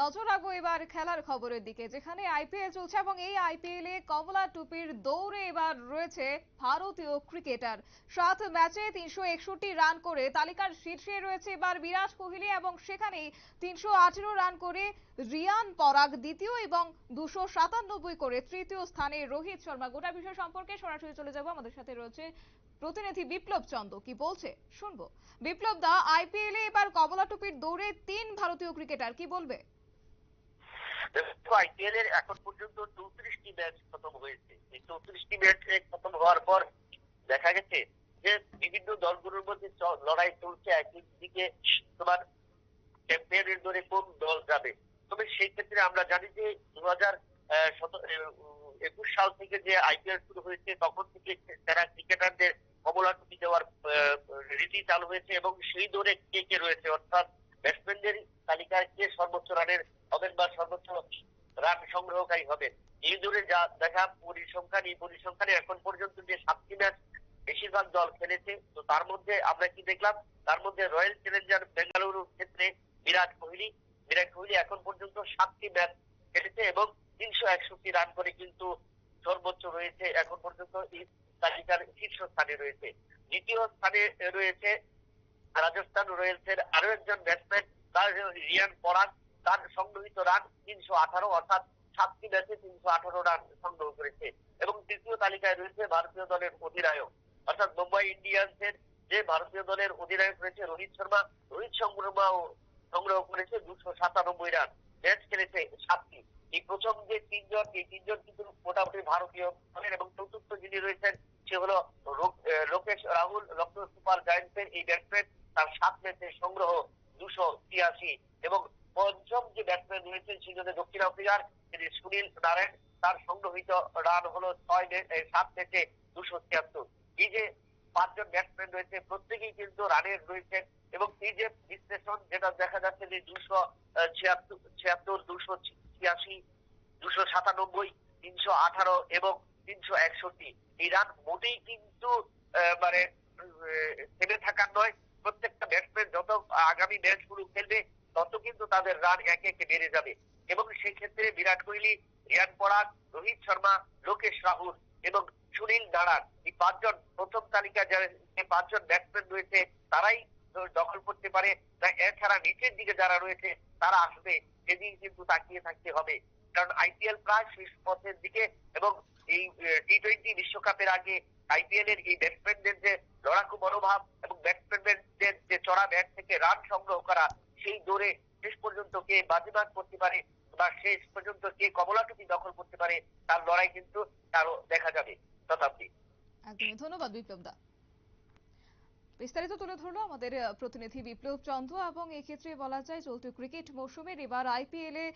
নজর রাখবো এবার খেলার খবরের দিকে, যেখানে আইপিএল চলছে এবং এই আইপিএল এ কমলা টুপির দৌড়ে এবার রয়েছে ভারতীয় ক্রিকেটার। 7 ম্যাচে 361 রান করে তালিকার শীর্ষে রয়েছে এবার বিরাট কোহলি এবং সেখানেই 318 রান করে রিয়ান পরাগ দ্বিতীয় এবং 297 করে তৃতীয় স্থানে রোহিত শর্মা। গোটা বিষয় সম্পর্কে সরাসরি চলে যাব, আমাদের সাথে রয়েছে প্রতিনিধি বিপ্লব চন্দ্র। কি বলছে শুনবো। বিপ্লব দা, আইপিএল এ এবার কমলা টুপির দৌড়ে 3 ভারতীয় ক্রিকেটার, কি বলবে? আইপিএল এর এখন পর্যন্ত 34টি ম্যাচ খতম হয়েছে। এই 34টি ম্যাচ খতম হওয়ার পর দেখা গেছে যে বিভিন্ন দলগুলোর মধ্যে লড়াই চলছে। একদিকে তোমার চ্যাম্পিয়নের দরে কোন দল যাবে। তবে সেই ক্ষেত্রে আমরা জানি যে 2021 সাল থেকে যে আইপিএল শুরু হয়েছে তখন থেকে যারা ক্রিকেটারদের কমলা টুপি দেওয়ার রীতি চালু হয়েছে এবং সেই দৌড়ে কে কে রয়েছে, অর্থাৎ ব্যাটসম্যানদের তালিকায় কে সর্বোচ্চ রানের হবেন বা সর্বোচ্চ রান সংগ্রহকারী হবেন, এই দৌড়ে যা দেখা পরিসংখ্যানে এখন পর্যন্ত যে 7টি ম্যাচ বেশিরভাগ দল খেলেছে, তো তার মধ্যে আমরা কি দেখলাম, তার মধ্যে রয়্যাল চ্যালেঞ্জার বেঙ্গালুরুর ক্ষেত্রে বিরাট কোহলি এখন পর্যন্ত 7টি ম্যাচ খেলেছে এবং 361 রান করে কিন্তু সর্বোচ্চ রয়েছে, এখন পর্যন্ত এই তালিকার শীর্ষস্থানে রয়েছে। দ্বিতীয় স্থানে রয়েছে রাজস্থান রয়্যালসের আরো একজন ব্যাটসম্যান, তার রিয়ান পরাগ। তার সংগ্রহিত রান 318, অর্থাৎ 7টি ম্যাচে 318 রান সংগ্রহ করেছে। এবং তৃতীয় তালিকায় রয়েছে ভারতীয় দলের অধিনায়ক, অর্থাৎ মুম্বাই ইন্ডিয়ান্সের যে ভারতীয় দলের অধিনায়ক রয়েছে রোহিত শর্মা। সংগ্রহ করেছে 297 রান, ম্যাচ খেলেছে 7টি। এই প্রথম যে তিনজন কিন্তু মোটামুটি ভারতীয় দলের, এবং চতুর্থ যিনি রয়েছেন সে হলো লোকেশ রাহুল, লখনৌ সুপার জায়ান্টসের এই ব্যাটসম্যান। তার 7 ম্যাচে সংগ্রহ 283। এবং পঞ্চম যে ব্যাটসম্যান রয়েছেন সেজন্য দক্ষিণ আফ্রিকার তিনি সুনীল নারায়ণ, তার সংগ্রহিত রান হলো 7 ম্যাচে 276। এই যে 5জন ব্যাটসম্যান রয়েছে প্রত্যেকেই কিন্তু রানের রয়েছেন, এবং এই যে বিশ্লেষণ যেটা দেখা যাচ্ছে যে 276, 286, 297, 318 এবং 361 এই রান মোটেই কিন্তু মানে থেমে থাকার নয়। প্রত্যেকটা ব্যাটসম্যান যত আগামী ম্যাচগুলো খেলবে তত কিন্তু তাদের রান একে একে বেড়ে যাবে। এবং সেই ক্ষেত্রে বিরাট কোহলি, রিয়ান পরাগ, রোহিত শর্মা, লোকেশ রাহুল এবং সুনীল নারায়ণ, এই 5জন প্রথম তালিকায় যে 5জন ব্যাটসম্যান রয়েছে তারাই দখল করতে পারে। এছাড়া নিচের দিকে যারা রয়েছে তারা আসবে, সেদিকে কিন্তু তাকিয়ে থাকতে হবে, কারণ আইপিএল প্রায় শেষ পথের দিকে। এবং এই টি-20 বিশ্বকাপের আগে আইপিএল এর এই ব্যাটসম্যানদের যে লড়াকু মনোভাব এবং ব্যাটসম্যানদের যে চড়া ব্যাট থেকে রান সংগ্রহ করা, সেই দৌড়ে শেষ পর্যন্ত কে বাজিমাত করতে পারে বা শেষ পর্যন্ত কে কমলা টুপি দখল করতে পারে, তার লড়াই কিন্তু আরো দেখা যাবে। শতাব্দী। একদমই, ধন্যবাদ বিপ্লব দা। বিস্তারিত তুলে ধরলো আমাদের প্রতিনিধি বিপ্লব চন্দ্র। এবং এক্ষেত্রে বলা যায় চলতি ক্রিকেট মৌসুমের এবার আইপিএল এ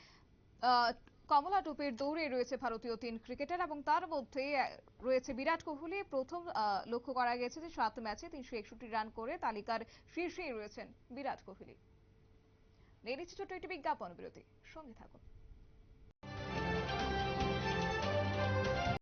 কমলা টুপির দৌড়ে রয়েছে ভারতীয় 3 ক্রিকেটার এবং তার মধ্যে রয়েছে বিরাট কোহলি। প্রথম লক্ষ্য করা গেছে যে 7 ম্যাচে 361 রান করে তালিকার শীর্ষেই রয়েছেন বিরাট কোহলি। নিয়ে নিচ্ছে ছোট্ট একটি বিজ্ঞাপন বিরতি, সঙ্গে থাকুন।